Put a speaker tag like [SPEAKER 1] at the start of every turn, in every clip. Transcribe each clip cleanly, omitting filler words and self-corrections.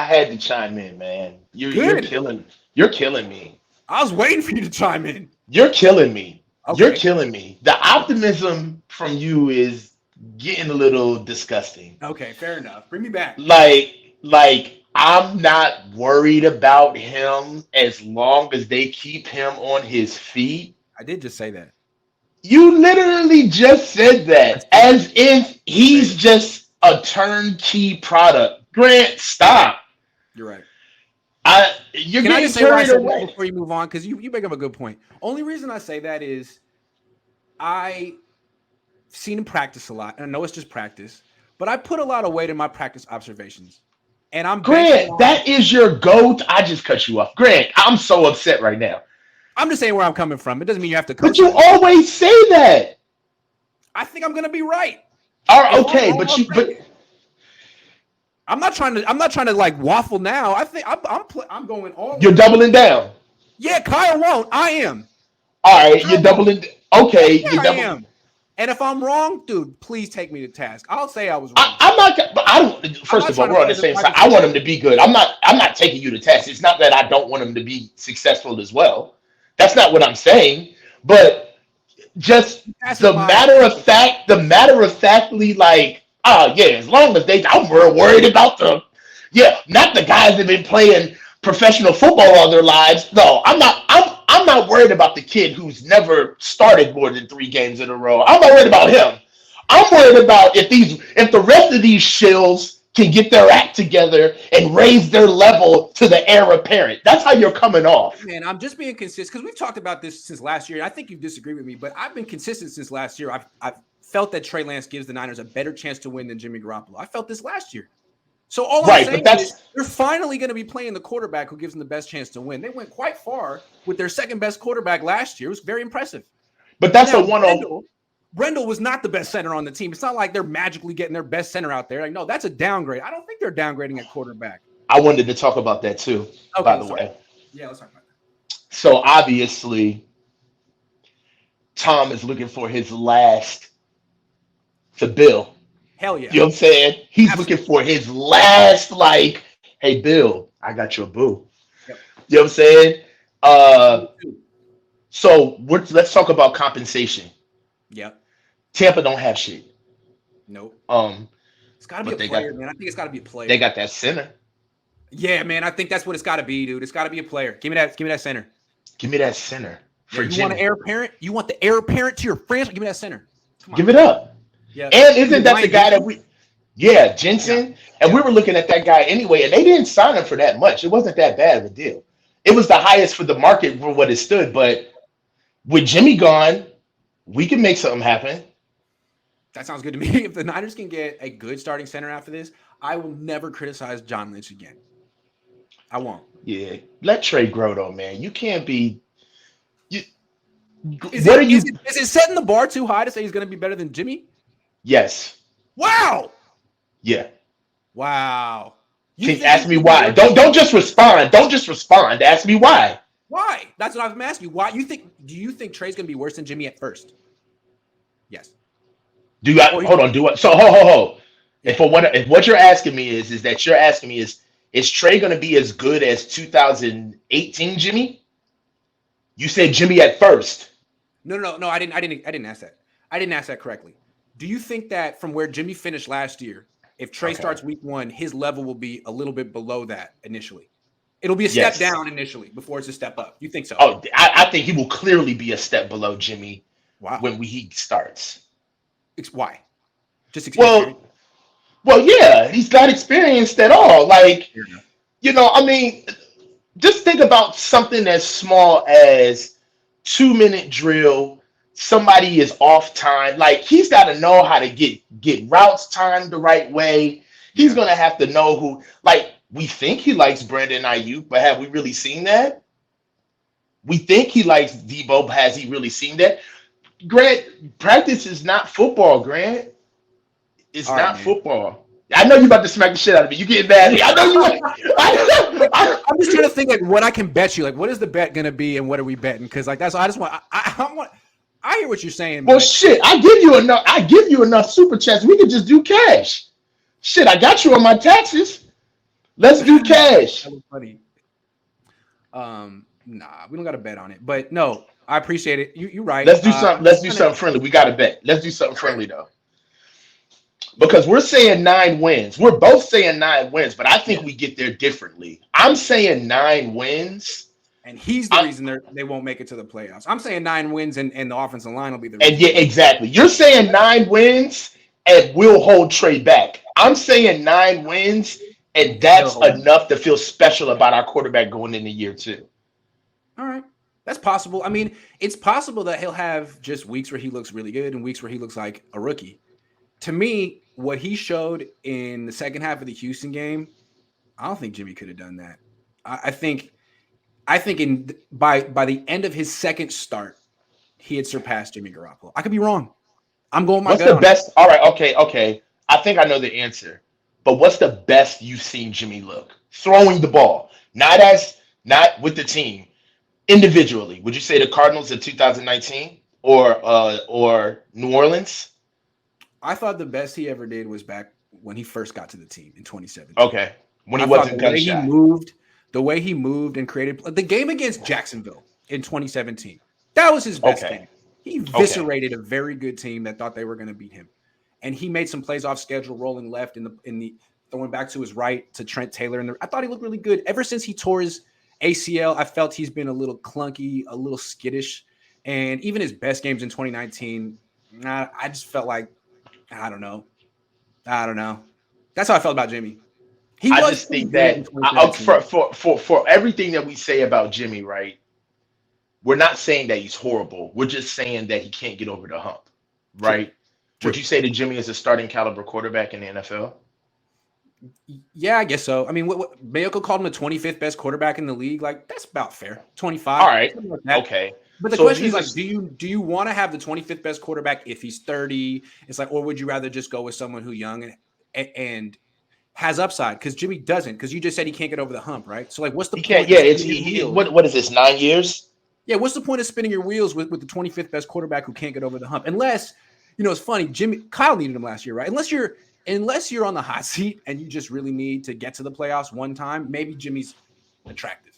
[SPEAKER 1] had to chime in, man. You're
[SPEAKER 2] Good.
[SPEAKER 1] killing. You're killing me.
[SPEAKER 2] I was waiting for you to chime in.
[SPEAKER 1] You're killing me. You're
[SPEAKER 2] Okay.
[SPEAKER 1] killing me. The optimism from you is getting a little disgusting.
[SPEAKER 2] Okay, fair enough. Bring me back.
[SPEAKER 1] Like I'm not worried about him as long as they keep him on his feet.
[SPEAKER 2] I did just say that.
[SPEAKER 1] You literally just said
[SPEAKER 2] I
[SPEAKER 1] that
[SPEAKER 2] said
[SPEAKER 1] as if
[SPEAKER 2] that.
[SPEAKER 1] he's just a turnkey product. Grant, stop.
[SPEAKER 2] You're right.
[SPEAKER 1] You're
[SPEAKER 2] Can I
[SPEAKER 1] getting
[SPEAKER 2] just say why I
[SPEAKER 1] carried
[SPEAKER 2] said that
[SPEAKER 1] away.
[SPEAKER 2] before you move on? Because you make up a good point. Only reason I say that is I seen him practice a lot, and I know it's just practice, but I put a lot of weight in my practice observations, and I'm banking
[SPEAKER 1] Grant,
[SPEAKER 2] on.
[SPEAKER 1] that is your goat. I just cut you off. Grant, I'm so upset right now.
[SPEAKER 2] I'm just saying where I'm coming from. It doesn't mean you have to
[SPEAKER 1] But you
[SPEAKER 2] co-sign.
[SPEAKER 1] always say that.
[SPEAKER 2] I think I'm gonna be right.
[SPEAKER 1] All right,
[SPEAKER 2] If I'm
[SPEAKER 1] okay,
[SPEAKER 2] wrong,
[SPEAKER 1] but
[SPEAKER 2] I'll
[SPEAKER 1] you
[SPEAKER 2] take
[SPEAKER 1] but
[SPEAKER 2] it. I'm not trying to. I'm not trying to like waffle now. I think I'm going all
[SPEAKER 1] you're
[SPEAKER 2] in.
[SPEAKER 1] doubling down.
[SPEAKER 2] Yeah, Kyle won't. I am.
[SPEAKER 1] All right, you're
[SPEAKER 2] Kyle won't.
[SPEAKER 1] doubling. Okay,
[SPEAKER 2] Yeah,
[SPEAKER 1] you're
[SPEAKER 2] I
[SPEAKER 1] doubling.
[SPEAKER 2] am. And if I'm wrong, dude, please take me to task. I'll say I was wrong.
[SPEAKER 1] I'm not. But I don't.
[SPEAKER 2] I'm
[SPEAKER 1] First
[SPEAKER 2] not
[SPEAKER 1] of all,
[SPEAKER 2] trying to
[SPEAKER 1] we're on
[SPEAKER 2] play
[SPEAKER 1] the
[SPEAKER 2] this
[SPEAKER 1] same side.
[SPEAKER 2] Michael
[SPEAKER 1] I want
[SPEAKER 2] Jordan.
[SPEAKER 1] him to be good. I'm not. I'm not taking you to test. It's not that I don't want him to be successful as well. That's not what I'm saying. But just
[SPEAKER 2] Passing my.
[SPEAKER 1] the matter of factly, like, oh yeah, as long as I'm real worried about the, yeah, not the guys that have been playing professional football all their lives. No, I'm not. I'm not worried about the kid who's never started more than 3 games in a row. I'm not worried about him. I'm worried about if the rest of these shills can get their act together and raise their level to the heir apparent. That's how you're coming off.
[SPEAKER 2] Man, I'm just being consistent because we've talked about this since last year. I think you disagree with me, but I've been consistent since last year. I've felt that Trey Lance gives the Niners a better chance to win than Jimmy Garoppolo. I felt this last year. So all I'm
[SPEAKER 1] Right, but
[SPEAKER 2] saying is
[SPEAKER 1] that's
[SPEAKER 2] they're finally going to be playing the quarterback who gives them the best chance to win. They went quite far with their second best quarterback last year. It was very impressive.
[SPEAKER 1] but that's a
[SPEAKER 2] Now,
[SPEAKER 1] one on.
[SPEAKER 2] Brendel was not the best center on the team. It's not like they're magically getting their best center out there. Like, no, that's a downgrade. I don't think they're downgrading at quarterback.
[SPEAKER 1] I wanted to talk about that too,
[SPEAKER 2] Okay,
[SPEAKER 1] by the
[SPEAKER 2] let's talk.
[SPEAKER 1] way.
[SPEAKER 2] Yeah, let's talk about
[SPEAKER 1] So obviously, Tom is looking for his last to Bill.
[SPEAKER 2] that. Hell yeah.
[SPEAKER 1] You know what I'm saying? He's looking
[SPEAKER 2] Absolutely.
[SPEAKER 1] for his last, like, hey, Bill, I got your boo.
[SPEAKER 2] Yep.
[SPEAKER 1] You know what I'm saying? Uh,
[SPEAKER 2] Dude.
[SPEAKER 1] let's talk about compensation.
[SPEAKER 2] Yep.
[SPEAKER 1] Tampa don't have shit.
[SPEAKER 2] Nope.
[SPEAKER 1] Um,
[SPEAKER 2] It's got to be
[SPEAKER 1] but
[SPEAKER 2] a player, man. I think it's got to be a
[SPEAKER 1] they
[SPEAKER 2] player.
[SPEAKER 1] got that center.
[SPEAKER 2] Yeah, man. I think that's what it's got to be, dude. It's got to be a player. Give me that. Give me that center.
[SPEAKER 1] Give me that center
[SPEAKER 2] Yeah,
[SPEAKER 1] for
[SPEAKER 2] you want an
[SPEAKER 1] Jimmy.
[SPEAKER 2] heir apparent? You want the heir apparent to your franchise? Give me that center. Come on.
[SPEAKER 1] Give it up.
[SPEAKER 2] Yeah.
[SPEAKER 1] And isn't that the
[SPEAKER 2] Ryan
[SPEAKER 1] guy that
[SPEAKER 2] Jensen?
[SPEAKER 1] we? Yeah,
[SPEAKER 2] Yeah.
[SPEAKER 1] Jensen. And
[SPEAKER 2] Yeah.
[SPEAKER 1] we were looking at that guy anyway, and they didn't sign him for that much. It wasn't that bad of a deal. It was the highest for the market for what it stood. But with Jimmy gone, we can make something happen.
[SPEAKER 2] That sounds good to me. If the Niners can get a good starting center after this, I will never criticize John Lynch again. I won't.
[SPEAKER 1] Yeah, let Trey grow though, man. You can't be. You,
[SPEAKER 2] Is
[SPEAKER 1] what are
[SPEAKER 2] it
[SPEAKER 1] you?
[SPEAKER 2] is it setting the bar too high to say he's going to be better than Jimmy?
[SPEAKER 1] Yes.
[SPEAKER 2] Wow.
[SPEAKER 1] Yeah.
[SPEAKER 2] Wow. You
[SPEAKER 1] Can
[SPEAKER 2] think
[SPEAKER 1] ask
[SPEAKER 2] he's
[SPEAKER 1] me
[SPEAKER 2] gonna be
[SPEAKER 1] why.
[SPEAKER 2] worse than
[SPEAKER 1] Don't
[SPEAKER 2] Jimmy?
[SPEAKER 1] just respond. Don't just respond. Ask me why.
[SPEAKER 2] Why? That's what I'm asking you. Why you think? Do you think Trey's going to be worse than Jimmy at first? Yes.
[SPEAKER 1] Do you
[SPEAKER 2] Or
[SPEAKER 1] hold on? Do what? So ho.
[SPEAKER 2] yeah.
[SPEAKER 1] If what you're asking me is that you're asking me is Trey going to be as good as 2018 Jimmy? You said Jimmy at first.
[SPEAKER 2] No. I didn't ask that. I didn't ask that correctly. Do you think that from where Jimmy finished last year, if Trey
[SPEAKER 1] Okay.
[SPEAKER 2] starts week 1, his level will be a little bit below that initially? It'll be a step
[SPEAKER 1] Yes.
[SPEAKER 2] down initially before it's a step up. You think so?
[SPEAKER 1] Oh, I think he will clearly be a step below Jimmy
[SPEAKER 2] Wow.
[SPEAKER 1] when he starts.
[SPEAKER 2] Why? Just experience.
[SPEAKER 1] Well, yeah, he's not experienced at all. Like, I mean, just think about something as small as 2 minute drill. Somebody is off time. Like, he's got to know how to get routes timed the right way. He's
[SPEAKER 2] Yeah.
[SPEAKER 1] gonna have to know who. Like, we think he likes Brandon Ayuk, but have we really seen that? We think he likes Debo, but has he really seen that? Grant, practice is not football, Grant. It's
[SPEAKER 2] All right,
[SPEAKER 1] not
[SPEAKER 2] man.
[SPEAKER 1] football. I know you about to smack the shit out of me. You getting mad at me. I know you.
[SPEAKER 2] I'm just trying to think like what I can bet you. Like, what is the bet gonna be, and what are we betting? Because like that's I just want. I want. I hear what you're saying.
[SPEAKER 1] Well,
[SPEAKER 2] But
[SPEAKER 1] shit. I give you enough super chats. We could just do cash. Shit, I got you on my taxes. Let's do cash.
[SPEAKER 2] That was funny. Nah, we don't got to bet on it. But no, I appreciate it. You're right.
[SPEAKER 1] Let's do something. Let's do something friendly. We got to bet. Let's do something friendly though, because we're saying 9 wins. We're both saying 9 wins, but I think we get there differently. I'm saying 9 wins,
[SPEAKER 2] and he's the reason they won't make it to the playoffs. I'm saying 9 wins, and the offensive line will be the reason.
[SPEAKER 1] And yeah, exactly. You're saying 9 wins, and we'll hold Trey back. I'm saying 9 wins, and that's enough to feel special about our quarterback going into year 2.
[SPEAKER 2] All right. That's possible. I mean, it's possible that he'll have just weeks where he looks really good and weeks where he looks like a rookie. To me, what he showed in the second half of the Houston game, I don't think Jimmy could have done that. I think by the end of his second start, he had surpassed Jimmy Garoppolo. I could be wrong. I'm going my
[SPEAKER 1] What's
[SPEAKER 2] gut
[SPEAKER 1] the best? All right, okay. I think I know the answer. But what's the best you've seen Jimmy look? Throwing the ball, not with the team. Individually, would you say the Cardinals in 2019 or New Orleans?
[SPEAKER 2] I thought the best he ever did was back when he first got to the team in 2017.
[SPEAKER 1] Okay, when he wasn't gunshot.
[SPEAKER 2] The way he moved and created the game against Jacksonville in 2017. That was his best game. He eviscerated a very good team that thought they were going to beat him, and he made some plays off schedule, rolling left in the throwing back to his right to Trent Taylor. I thought he looked really good ever since he tore his ACL. I felt he's been a little clunky, a little skittish, and even his best games in 2019, I just felt like I don't know. That's how I felt about Jimmy.
[SPEAKER 1] I just think that for everything that we say about Jimmy, right? We're not saying that he's horrible. We're just saying that he can't get over the hump, right? True. Would you say that Jimmy is a starting caliber quarterback in the NFL?
[SPEAKER 2] Yeah, I guess so. I mean, what Mayoko called him the 25th best quarterback in the league. Like, that's about fair. 25.
[SPEAKER 1] All right. Like
[SPEAKER 2] okay. But the question is, like, do you want to have the 25th best quarterback if he's 30? It's like, or would you rather just go with someone who's young and has upside? Because Jimmy doesn't. Because you just said he can't get over the hump, right? So, like, what's the point?
[SPEAKER 1] Yeah, what is this, 9 years?
[SPEAKER 2] Yeah, what's the point of spinning your wheels with the 25th best quarterback who can't get over the hump? Unless, it's funny, Kyle needed him last year, right? Unless you're on the hot seat and you just really need to get to the playoffs one time, maybe Jimmy's attractive.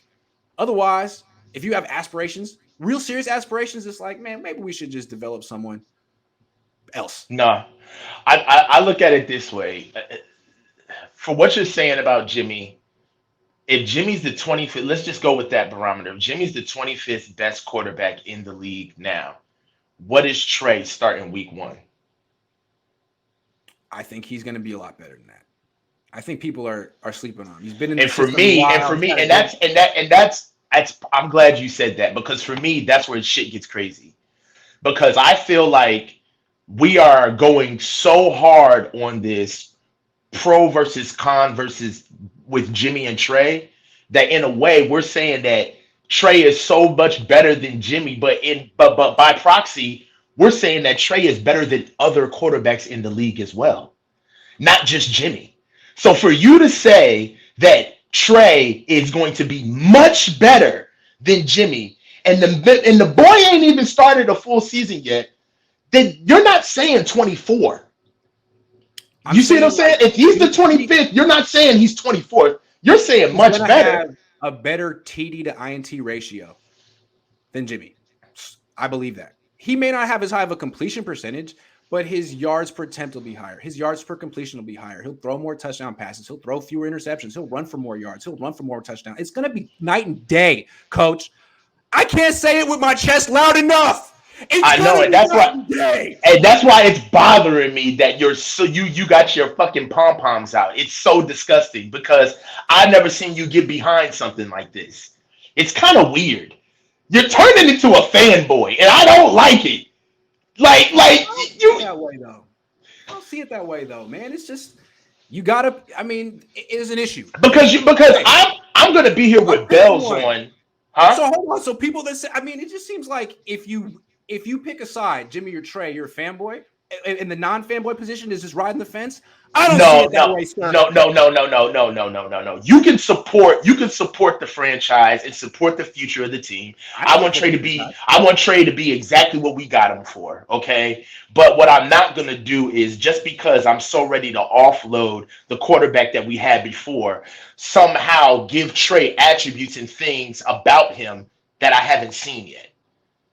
[SPEAKER 2] Otherwise, if you have aspirations, real serious aspirations, it's like, man, maybe we should just develop someone else.
[SPEAKER 1] No, I look at it this way. For what you're saying about Jimmy, if Jimmy's the 25th, let's just go with that barometer. If Jimmy's the 25th best quarterback in the league now, what is Trey starting week 1?
[SPEAKER 2] I think he's going to be a lot better than that. I think people are sleeping on him. He's been in
[SPEAKER 1] and for me, that's I'm glad you said that, because for me, that's where shit gets crazy. Because I feel like we are going so hard on this pro versus con versus with Jimmy and Trey that in a way we're saying that Trey is so much better than Jimmy, but by proxy, we're saying that Trey is better than other quarterbacks in the league as well, not just Jimmy. So for you to say that Trey is going to be much better than Jimmy, and the boy ain't even started a full season yet, then you're not saying 24. You see what I'm saying? If he's the 25th, you're not saying he's 24th. You're saying much better.
[SPEAKER 2] Have a better TD to INT ratio than Jimmy. I believe that. He may not have as high of a completion percentage, but his yards per attempt will be higher. His yards per completion will be higher. He'll throw more touchdown passes. He'll throw fewer interceptions. He'll run for more yards. He'll run for more touchdowns. It's going to be night and day, Coach. I can't say it with my chest loud enough.
[SPEAKER 1] I know it. That's why it's bothering me that you got your fucking pom-poms out. It's so disgusting because I've never seen you get behind something like this. It's kind of weird. You're turning into a fanboy, and I don't like it. Like you
[SPEAKER 2] that way though. I don't see it that way though, man. It's just you gotta. I mean, it is an issue
[SPEAKER 1] because I'm gonna be here with bells on. Huh?
[SPEAKER 2] So hold on. So people that say, I mean, it just seems like if you pick a side, Jimmy or Trey, you're a fanboy. in the non-fanboy position is just riding the fence. I don't see
[SPEAKER 1] No,
[SPEAKER 2] it that
[SPEAKER 1] no,
[SPEAKER 2] way, sir.
[SPEAKER 1] no, no, no, no, no, no, no, no, no, no. You can support the franchise and support the future of the team.
[SPEAKER 2] I can support the franchise.
[SPEAKER 1] I want Trey to be exactly what we got him for, okay? But what I'm not gonna do is just because I'm so ready to offload the quarterback that we had before, somehow give Trey attributes and things about him that I haven't seen yet.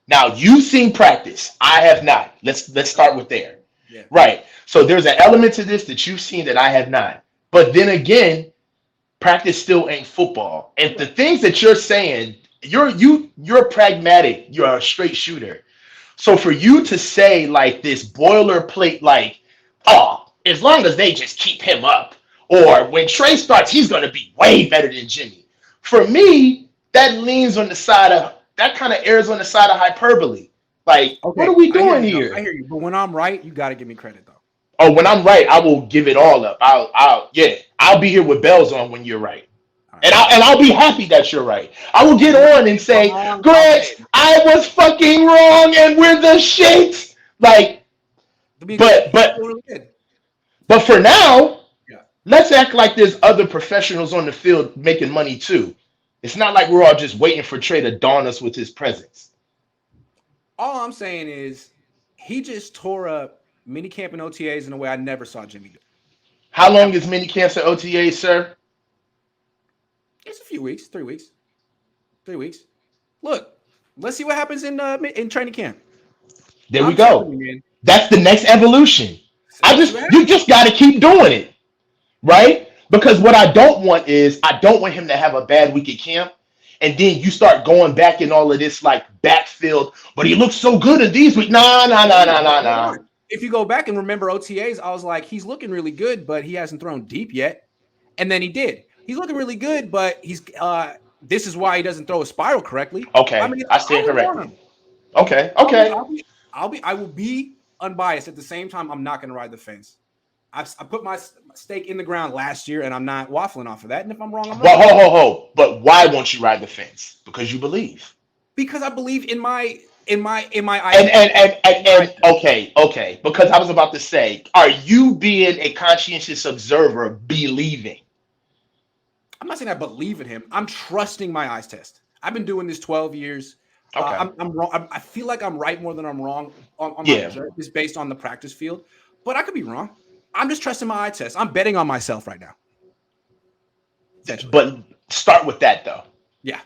[SPEAKER 1] Now you've seen practice. I have not. Let's start with there.
[SPEAKER 2] Yeah.
[SPEAKER 1] Right. So there's an element to this that you've seen that I have not. But then again, practice still ain't football. And the things that you're saying, you're pragmatic. You're a straight shooter. So for you to say like this boilerplate, like, oh, as long as they just keep him up, or when Trey starts, he's gonna be way better than Jimmy. For me, that kind of errs on the side of hyperbole. Like,
[SPEAKER 2] Okay,
[SPEAKER 1] what are we
[SPEAKER 2] I hear
[SPEAKER 1] doing
[SPEAKER 2] you, though.
[SPEAKER 1] here?
[SPEAKER 2] I hear you, but when I'm right, you got to give me credit though.
[SPEAKER 1] Oh, when I'm right, I will give it all up. I'll be here with bells on when you're right.
[SPEAKER 2] All
[SPEAKER 1] And
[SPEAKER 2] right.
[SPEAKER 1] I'll be happy that you're right. I will get on and say, Grant,
[SPEAKER 2] Okay.
[SPEAKER 1] I was fucking wrong and we're the shit. Like, but but
[SPEAKER 2] Really good.
[SPEAKER 1] but for now,
[SPEAKER 2] Yeah.
[SPEAKER 1] let's act like there's other professionals on the field making money too. It's not like we're all just waiting for Trey to dawn us with his presence.
[SPEAKER 2] All I'm saying is he just tore up minicamp and OTAs in a way I never saw Jimmy do.
[SPEAKER 1] How long is mini camps and OTAs, sir?
[SPEAKER 2] It's a few weeks, 3 weeks, 3 weeks. Look, let's see what happens in training camp.
[SPEAKER 1] There we
[SPEAKER 2] I'm telling
[SPEAKER 1] go.
[SPEAKER 2] you, man.
[SPEAKER 1] That's the next evolution.
[SPEAKER 2] Let's see what
[SPEAKER 1] You
[SPEAKER 2] happens.
[SPEAKER 1] just got to keep doing it, right? Because what I don't want is I don't want him to have a bad week at camp, and then you start going back in all of this like backfield. But he looks so good in these weeks. Nah, nah, nah, nah, nah,
[SPEAKER 2] Hold
[SPEAKER 1] nah.
[SPEAKER 2] on. If you go back and remember OTAs, I was like, he's looking really good, but he hasn't thrown deep yet. And then he did. He's looking really good, but he's this is why he doesn't throw a spiral correctly.
[SPEAKER 1] Okay,
[SPEAKER 2] I mean,
[SPEAKER 1] I stand
[SPEAKER 2] I would warn
[SPEAKER 1] corrected.
[SPEAKER 2] him.
[SPEAKER 1] Okay, okay.
[SPEAKER 2] I will be unbiased. At the same time, I'm not going to ride the fence. I put my stake in the ground last year, and I'm not waffling off of that. And if I'm wrong, I'm
[SPEAKER 1] Well,
[SPEAKER 2] wrong.
[SPEAKER 1] ho. But why won't you ride the fence? Because you believe.
[SPEAKER 2] Because I believe in my
[SPEAKER 1] And okay. Because I was about to say, are you being a conscientious observer, believing?
[SPEAKER 2] I'm not saying I believe in him. I'm trusting my eyes test. I've been doing this 12 years.
[SPEAKER 1] Okay.
[SPEAKER 2] I'm wrong. I feel like I'm right more than I'm wrong on my
[SPEAKER 1] Yeah.
[SPEAKER 2] observe is based on the practice field, but I could be wrong. I'm just trusting my eye test. I'm betting on myself right now. Essentially.
[SPEAKER 1] But start with that though.
[SPEAKER 2] Yeah.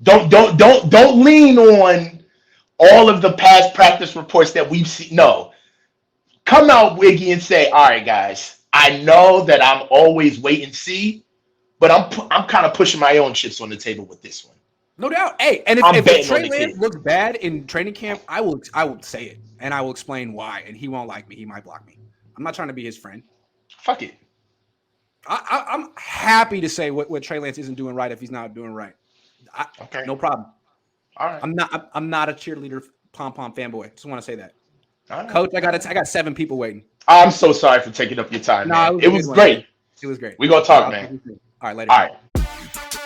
[SPEAKER 1] Don't lean on all of the past practice reports that we've seen. No, come out, Wiggy, and say, all right, guys, I know that I'm always wait and see, but I'm kind of pushing my own chips on the table with this one.
[SPEAKER 2] No doubt. Hey, and
[SPEAKER 1] I'm
[SPEAKER 2] if
[SPEAKER 1] betting on
[SPEAKER 2] Trey
[SPEAKER 1] the
[SPEAKER 2] Lance
[SPEAKER 1] kid.
[SPEAKER 2] looks bad in training camp, I will say it and I will explain why. And he won't like me. He might block me. I'm not trying to be his friend.
[SPEAKER 1] Fuck it.
[SPEAKER 2] I'm happy to say what Trey Lance isn't doing right if he's not doing right.
[SPEAKER 1] Okay.
[SPEAKER 2] No problem.
[SPEAKER 1] All right.
[SPEAKER 2] I'm not a cheerleader pom pom fanboy. Just want to say that.
[SPEAKER 1] All right.
[SPEAKER 2] Coach, I got 7 people waiting.
[SPEAKER 1] I'm so sorry for taking up your time, man. It was
[SPEAKER 2] one,
[SPEAKER 1] great.
[SPEAKER 2] man. It was great.
[SPEAKER 1] We're gonna talk, man.
[SPEAKER 2] All right, later.
[SPEAKER 1] All right.